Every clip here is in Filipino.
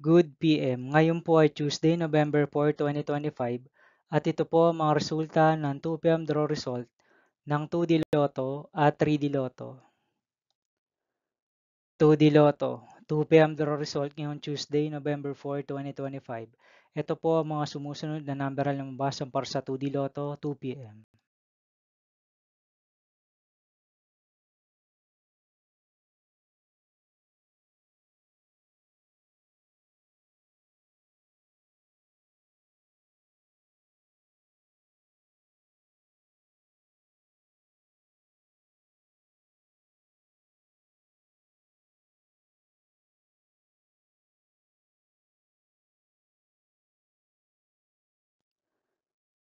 Good PM. Ngayon po ay Tuesday, November 4, 2025 at ito po ang mga resulta ng 2 PM draw result ng 2D Lotto at 3D Lotto. 2D Lotto, 2 PM draw result ngayong Tuesday, November 4, 2025. Ito po ang mga sumusunod na numberal na mabasa para sa 2D Lotto, 2 PM.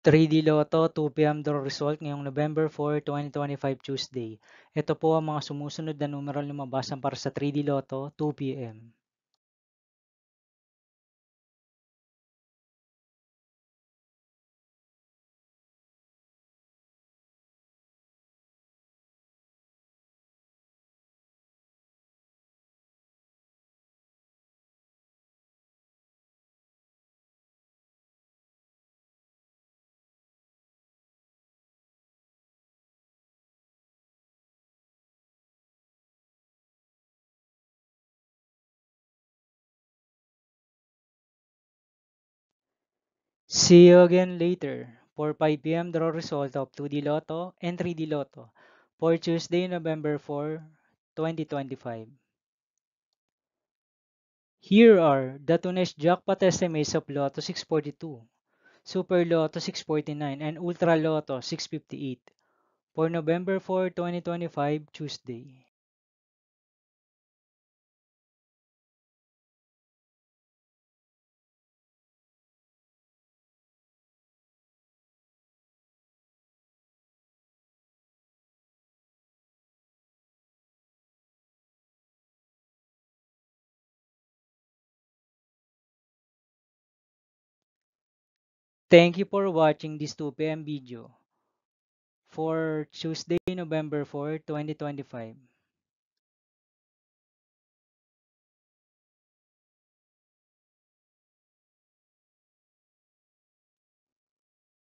3D Lotto 2 PM draw result ngayong November 4, 2025 Tuesday. Ito po ang mga sumusunod na numeral na mabasa para sa 3D Lotto 2 PM. See you again later for 5 PM draw result of 2D Lotto and 3D Lotto for Tuesday, November 4, 2025. Here are the Tunes jackpot estimates of Lotto 642, Super Lotto 649, and Ultra Lotto 658 for November 4, 2025, Tuesday. Thank you for watching this 2 PM video for Tuesday, November 4, 2025.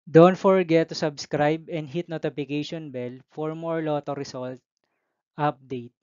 Don't forget to subscribe and hit notification bell for more Lotto result update.